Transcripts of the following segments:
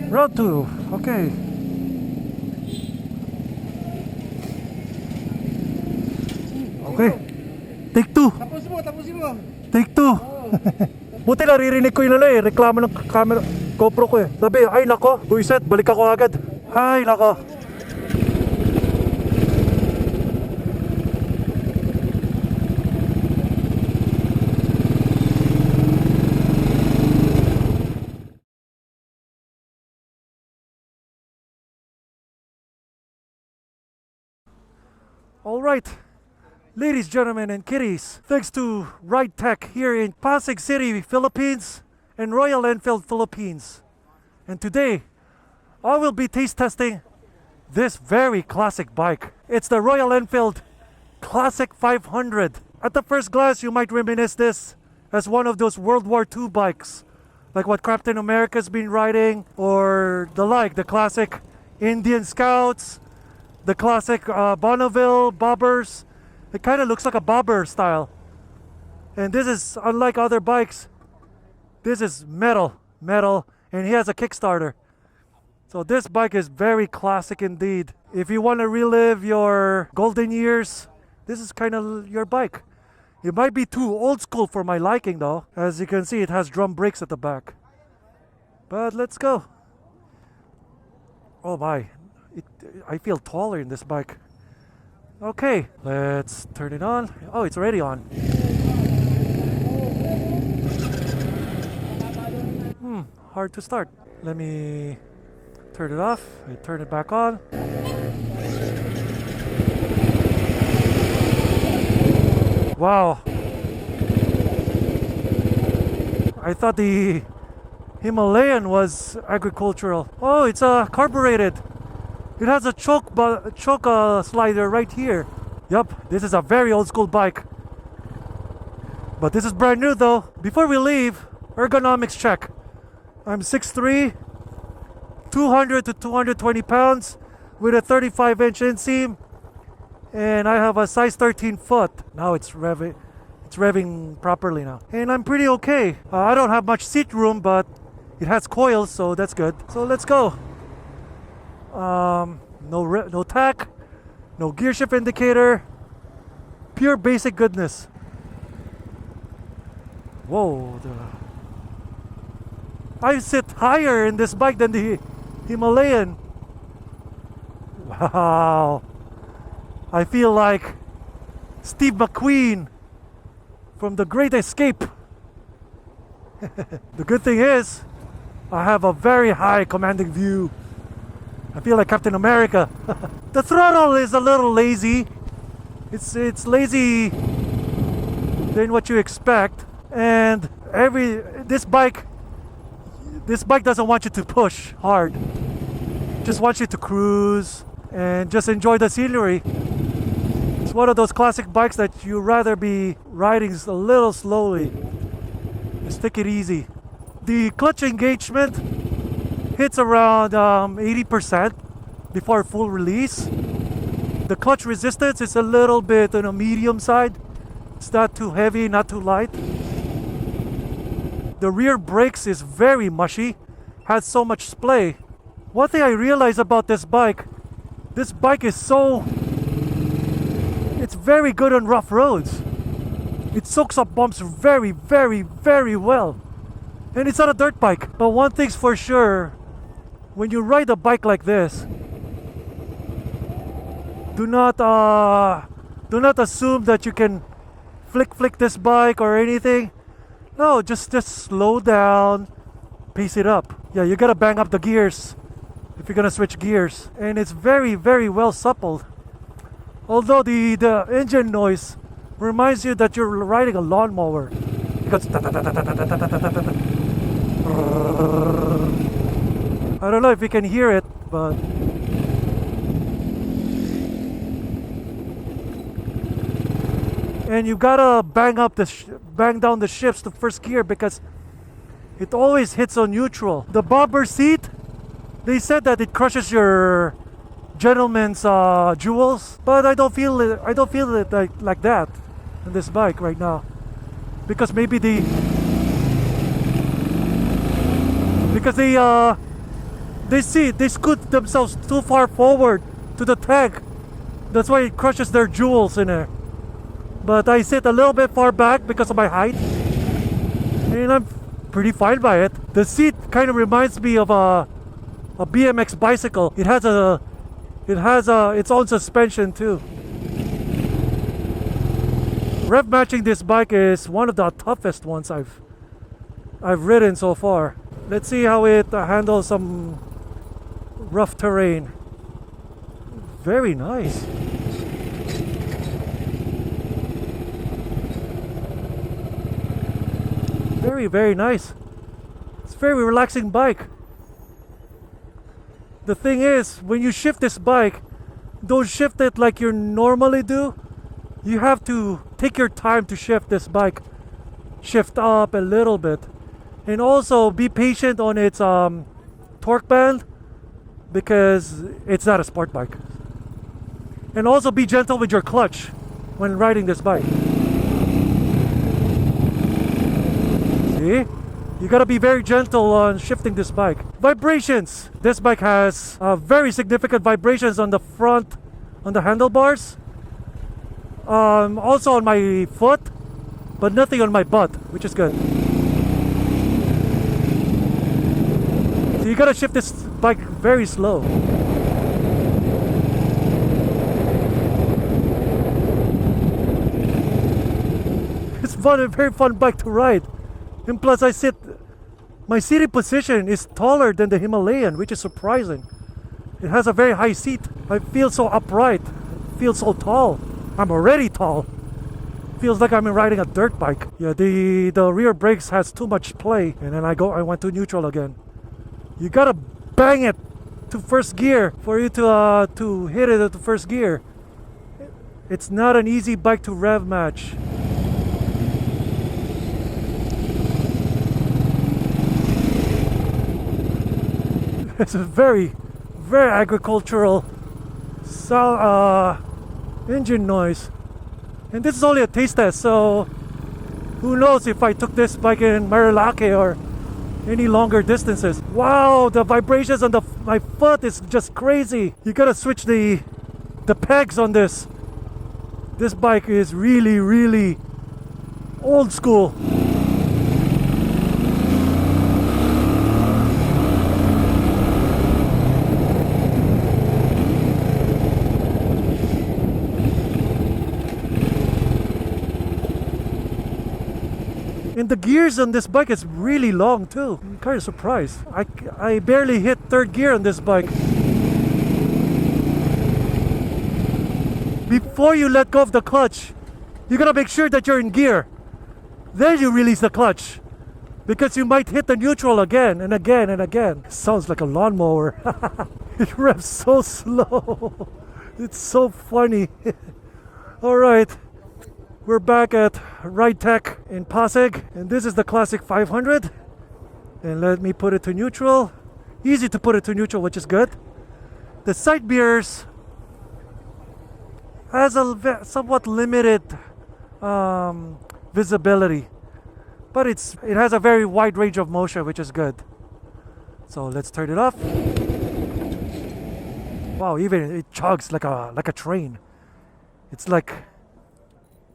Round 2. Okay. Okay. Take 2. Tapusin mo. Take 2. Buti naririnig ko yun reklamo ng camera GoPro ko Sabi, ay nako, buiset, balik ako agad. Ay nako. Alright, ladies, gentlemen, and kiddies, thanks to Ride Tech here in Pasig City, Philippines, and Royal Enfield, Philippines. And today, I will be taste testing this very classic bike. It's the Royal Enfield Classic 500. At the first glance, you might reminisce this as one of those World War II bikes, like what Captain America's been riding, or the classic Indian Scouts, the classic Bonneville bobbers. It kind of looks like a bobber style. And this is, unlike other bikes, this is metal, and he has a Kickstarter. So this bike is very classic indeed. If you want to relive your golden years, this is kind of your bike. It might be too old school for my liking though. As you can see, it has drum brakes at the back. But let's go. Oh my. I feel taller in this bike. Okay, let's turn it on. Oh, it's already on. Hard to start. Let me turn it off. I turn it back on. Wow. I thought the Himalayan was agricultural. Oh, it's carbureted. It has a choke slider right here. Yup, this is a very old school bike. But this is brand new though. Before we leave, ergonomics check. I'm 6'3", 200 to 220 pounds with a 35-inch inseam. And I have a size 13 foot. Now it's revving properly now. And I'm pretty okay. I don't have much seat room, but it has coils, so that's good. So let's go. No tack, no gear shift indicator, pure basic goodness. Whoa, I sit higher in this bike than the Himalayan. Wow, I feel like Steve McQueen from The Great Escape. The good thing is, I have a very high commanding view. I feel like Captain America. The throttle is a little lazy. It's lazy than what you expect. And this bike doesn't want you to push hard. Just wants you to cruise and just enjoy the scenery. It's one of those classic bikes that you rather be riding a little slowly. Just take it easy. The clutch engagement hits around 80% before full release. The clutch resistance is a little bit on a medium side. It's not too heavy, not too light. The rear brakes is very mushy, has so much splay. One thing I realized about this bike is it's very good on rough roads. It soaks up bumps very, very, very well. And it's not a dirt bike. But one thing's for sure, when you ride a bike like this, do not assume that you can flick this bike or anything. No, just slow down, pace it up. Yeah, you gotta bang up the gears if you're gonna switch gears. And it's very, very well suppled. Although the engine noise reminds you that you're riding a lawnmower. Because I don't know if you can hear it, but and you gotta bang down the shifts to first gear because it always hits on neutral. The bobber seat, they said that it crushes your gentleman's jewels, but I don't feel it. I don't feel it like that in this bike right now, because maybe They scoot themselves too far forward to the tank. That's why it crushes their jewels in there. But I sit a little bit far back because of my height, and I'm pretty fine by it. The seat kind of reminds me of a BMX bicycle. It has its own suspension too. Rev matching this bike is one of the toughest ones I've ridden so far. Let's see how it handles some rough terrain. Very nice. Very, very nice. It's a very relaxing bike. The thing is, when you shift this bike, don't shift it like you normally do. You have to take your time to shift this bike. Shift up a little bit. And also be patient on its torque band, because it's not a sport bike. And also be gentle with your clutch when riding this bike. See? You gotta be very gentle on shifting this bike. Vibrations. This bike has very significant vibrations on the front, on the handlebars. Also on my foot, but nothing on my butt, which is good. So you gotta shift this bike very slow. It's fun, a very fun bike to ride. And plus my seating position is taller than the Himalayan, which is surprising. It has a very high seat. I feel so upright. I feel so tall. I'm already tall. Feels like I'm riding a dirt bike. Yeah, the rear brakes has too much play, and then I went to neutral again. You gotta bang it to first gear for you to hit it at the first gear. It's not an easy bike to rev match. It's a very, very agricultural engine noise. And this is only a taste test, so who knows if I took this bike in Marilake or any longer distances. Wow, the vibrations on my foot is just crazy. You gotta switch the pegs on this. This bike is really, really old school. And the gears on this bike is really long too. I'm kind of surprised. I barely hit third gear on this bike. Before you let go of the clutch, you gotta make sure that you're in gear. Then you release the clutch, because you might hit the neutral again and again and again. It sounds like a lawnmower. It revs so slow. It's so funny. Alright. We're back at Ride Tech in Pasig, and this is the Classic 500. And let me put it to neutral. Easy to put it to neutral, which is good. The side mirrors has a somewhat limited visibility, but it has a very wide range of motion, which is good. So let's turn it off. Wow, even it chugs like a train. It's like,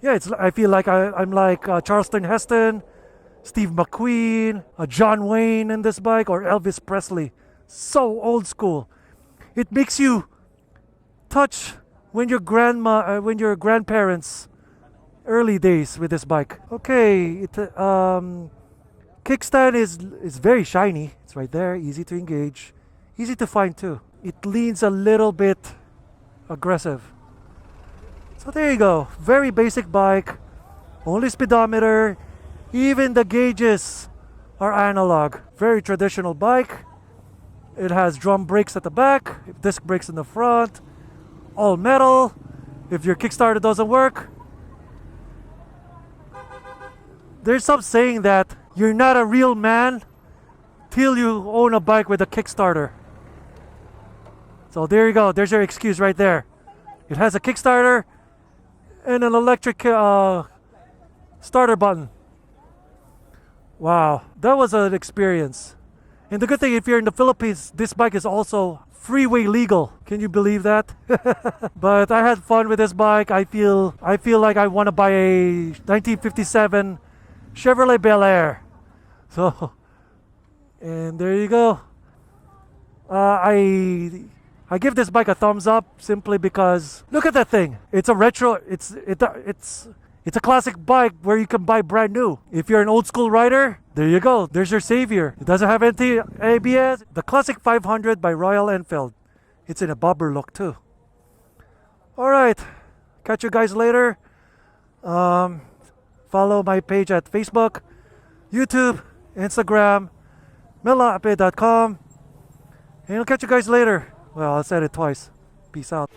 yeah, I feel like I'm like Charleston Heston, Steve McQueen, John Wayne in this bike, or Elvis Presley. So old school. It makes you touch when your grandparents' early days with this bike. Okay, kickstand is very shiny. It's right there, easy to engage, easy to find too. It leans a little bit aggressive. So there you go, very basic bike, only speedometer, even the gauges are analog. Very traditional bike. It has drum brakes at the back, disc brakes in the front, all metal. If your Kickstarter doesn't work, there's some saying that you're not a real man till you own a bike with a Kickstarter. So there you go, there's your excuse right there. It has a Kickstarter and an electric starter button. Wow, that was an experience. And the good thing, if you're in the Philippines, this bike is also freeway legal. Can you believe that? But I had fun with this bike. I feel like I want to buy a 1957 Chevrolet Bel Air. So, and there you go. I give this bike a thumbs up simply because look at that thing. It's a retro. It's a classic bike where you can buy brand new. If you're an old school rider, there you go. There's your savior. It doesn't have any ABS. The Classic 500 by Royal Enfield. It's in a bobber look too. All right. Catch you guys later. Follow my page at Facebook, YouTube, Instagram, Lapid.com. And I'll catch you guys later. Well, I said it twice. Peace out.